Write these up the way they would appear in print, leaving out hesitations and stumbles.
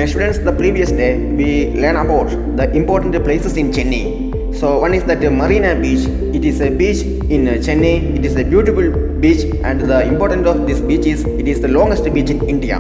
My students, the previous day we learn about the important places in Chennai. So one is that Marina Beach. It is a beach in Chennai. It is a beautiful beach, and the importance of this beach is it is the longest beach in India.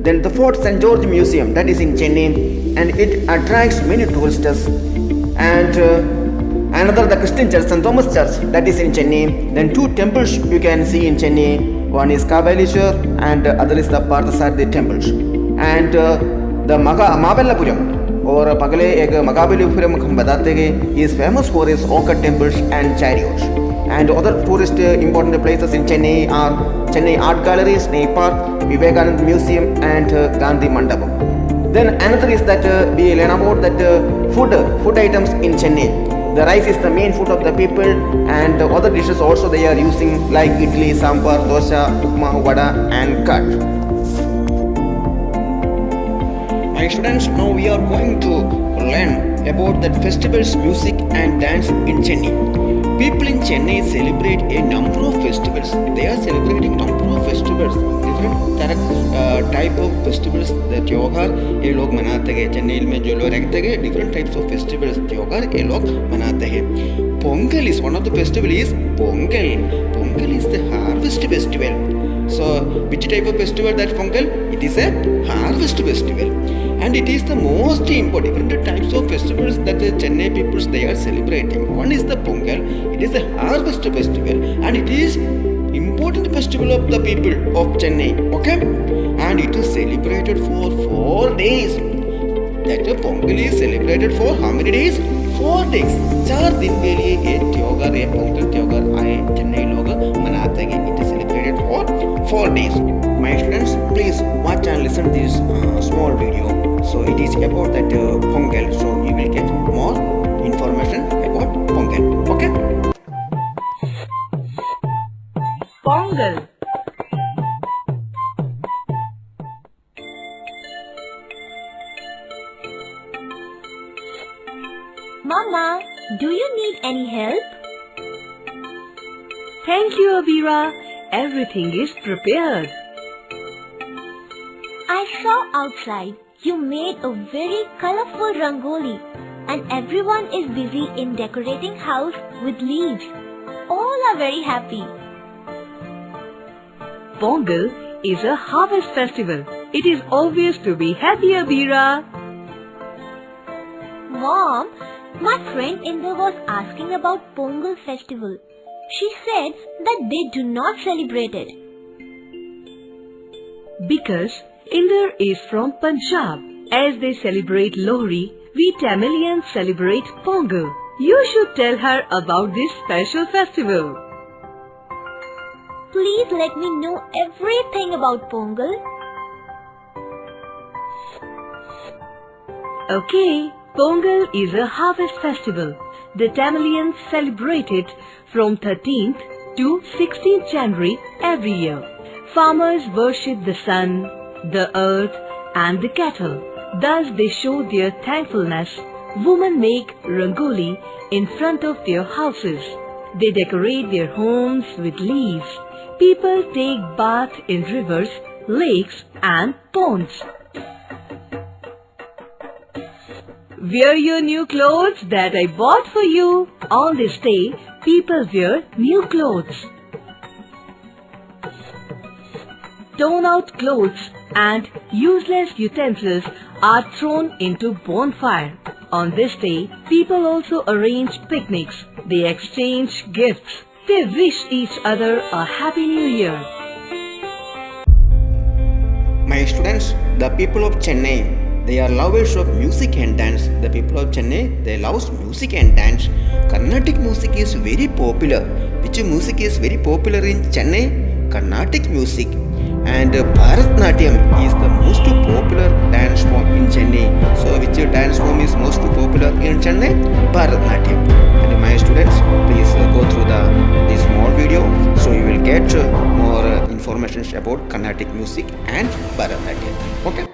Then the Fort St. George Museum, that is in Chennai, and it attracts many tourists. And another, the Christian Church, St. Thomas Church, that is in Chennai. Then two temples you can see in Chennai. One is Kabalishwar and other is the Parthasarathi temples. And the Mahabalipuram or Pagale एक Mahabalipuram हम बताते हैं is famous for its orchid temples and chariots. And other tourist important places in Chennai are Chennai Art Gallery, Snake Park, Vivekananda Museum and Gandhi Mandapam. Then another is that we learn about that food items in Chennai. The rice is the main food of the people, and other dishes also they are using like idli, sambar, dosa, upma, vada and curd. My students, now we are going to learn about that festivals, music and dance in Chennai. People in Chennai celebrate a number of festivals. They are celebrating number of festivals, different type of festivals. The त्योहार ये लोग मनाते हैं. चेन्नई में जो लोग रहते हैं different types of festivals त्योहार ये लोग मनाते हैं. Pongal is one of the festival is Pongal. Pongal is the harvest festival. So which type of festival that Pongal? It is a harvest festival, and it is the most important different types of festivals that the Chennai peoples they are celebrating. One is the Pongal. It is a harvest festival, and it is important festival of the people of Chennai. Okay, and it is celebrated for 4 days. That Pongal is celebrated for how many days? 4 days. 4 दिन के लिए ये त्योहार ये पोंगल त्योहार आए चेन्नई लोग मनाते हैं. It is celebrated for 4 days. My students, please watch and listen to this small video. So it is about that Pongal. So you will get more information about Pongal. Okay? Pongal. Mama, do you need any help? Thank you, Abira. Everything is prepared. I saw outside you made a very colorful rangoli and everyone is busy in decorating house with leaves. All are very happy. Pongal is a harvest festival. It is obvious to be happy, Abira. Mom, my friend Inder was asking about Pongal festival. She said that they do not celebrate it. Because Inder is from Punjab. As they celebrate Lohri, we Tamilians celebrate Pongal. You should tell her about this special festival. Please let me know everything about Pongal. Okay, Pongal is a harvest festival. The Tamilians celebrate it from 13th to 16th January every year. Farmers worship the sun, the earth and the cattle. Thus they show their thankfulness. Women make rangoli in front of their houses. They decorate their homes with leaves. People take bath in rivers, lakes and ponds. Wear your new clothes that I bought for you. On this day, people wear new clothes. Torn out clothes and useless utensils are thrown into bonfire. On this day, people also arrange picnics. They exchange gifts. They wish each other a happy new year. My students, the people of Chennai, they are lovers of music and dance. The people of Chennai, they love music and dance. Carnatic music is very popular. Which music is very popular in Chennai? Carnatic music. And Bharatnatyam is the most popular dance form in Chennai. So which dance form is most popular in Chennai? Bharatnatyam. And my students, please go through this small video. So you will get more information about Carnatic music and Bharatnatyam. Okay.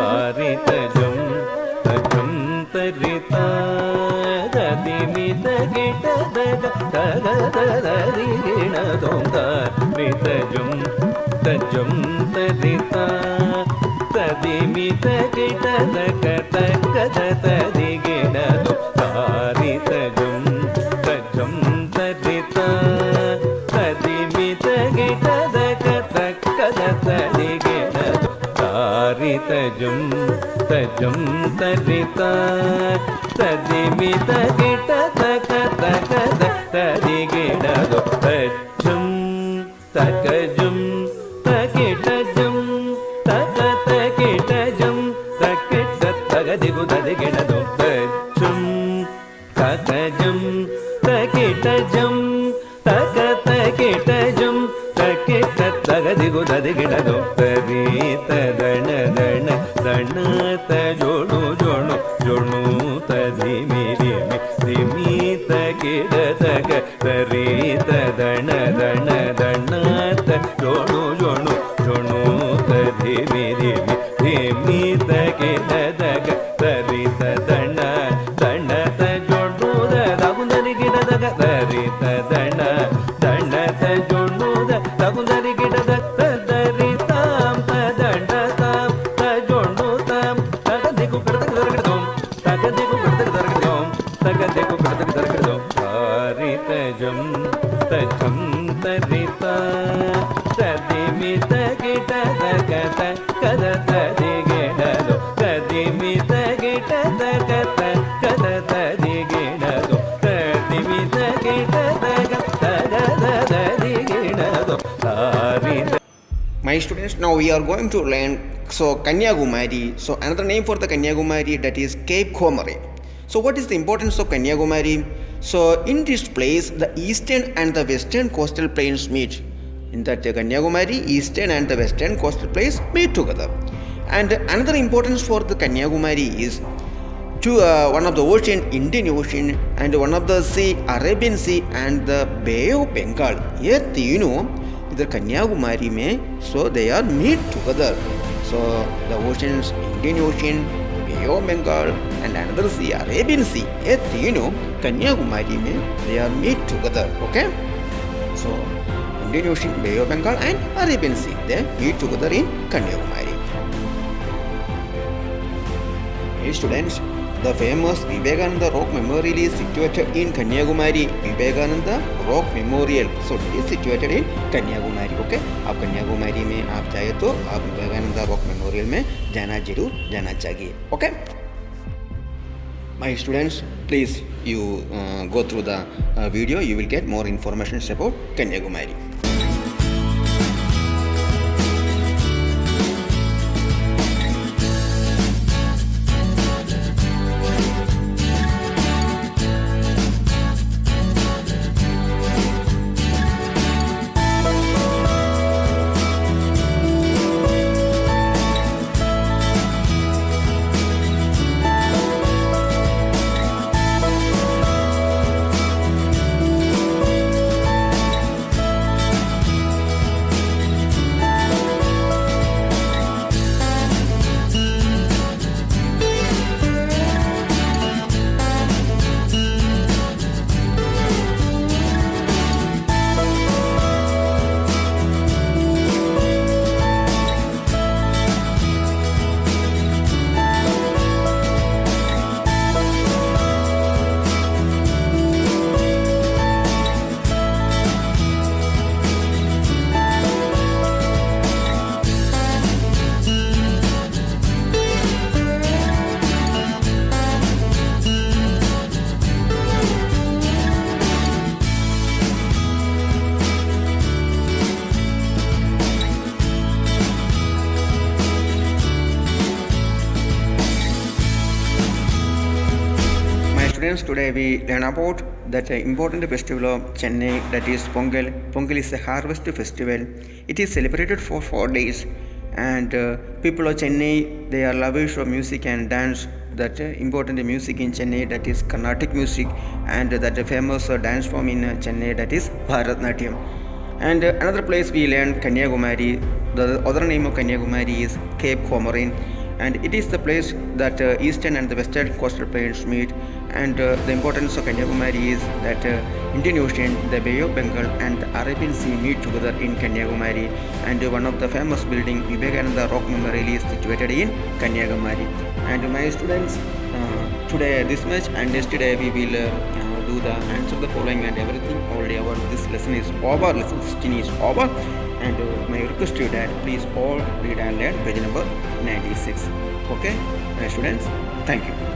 Aritajam tajam tarita dadimita gita daga daga dadirina donda ritajam tajam tarita dadimita gita daga daga dadigina donda ritajam tajam tarita dadimita gita daga daga dadigina Tajam tajam tarita tadimita gita taka taka tadigida do tajam takajam takitajam taka takitajam takita tagadigu tadigida do tajam takajam takitajam taka takitajam takita tagadigu tadigida do tarita dana dana dana ta jonu jonu jonu ta dhimi dhimi dhimi ta kida ta ka tarita dana dana dana ta jonu jonu jonu ta dhimi dhimi dhimi ta kida ta ka tarita dana dana ta jonu da dagundari kida ta ka tarita dana dana ta jonu da dagundari kida ta My students, now we are going to learn Kanyakumari. So another name for the Kanyakumari, that is Cape Comorin. So what is the importance of Kanyakumari? So in this place, the eastern and the western coastal plains meet. In that Kanyakumari, eastern and the western coastal plains meet together. And another importance for the Kanyakumari is one of the ocean, Indian Ocean, and one of the sea, Arabian Sea, and the Bay of Bengal. Here, you know, the Kanyakumari mein, so they are meet together. So the oceans, Indian Ocean, Bay of Bengal, and another sea, Arabian Sea. Here, you know, Kanyakumari mein, they are meet together. Okay. So Indian Ocean, Bay of Bengal, and Arabian Sea, they meet together in Kanyakumari. Hey students, the famous Vivekananda Rock Memorial is situated in Kanyakumari. Vivekananda Rock Memorial, so it is situated in Kanyakumari. Okay, आप कन्याकुमारी में आप जाए तो आप Vivekananda rock memorial में जाना जरूर जाना चाहिए. Okay, my students, please you go through the video. You will get more information about Kanyakumari. students, today we learn about that important festival of Chennai, that is Pongal. Pongal is a harvest festival. It is celebrated for 4 days, and people of Chennai, they are lovers of music and dance. That important music in Chennai, that is Carnatic music, and that famous dance form in Chennai, that is Bharatnatyam. And another place we learned Kanyakumari. The other name of Kanyakumari is Cape Comorin, and it is the place that eastern and the western coastal plains meet. And the importance of Kanyakumari is that Indian Ocean, the Bay of Bengal and the Arabian Sea meet together in Kanyakumari, and one of the famous building, Vivekananda Rock Memorial, is situated in Kanyakumari. And my students, today this much, and yesterday we will do the answer the following and everything. Already our this lesson is over, lesson 16 is over, and my request to you that please all read and learn page number 96. Okay, my students, thank you.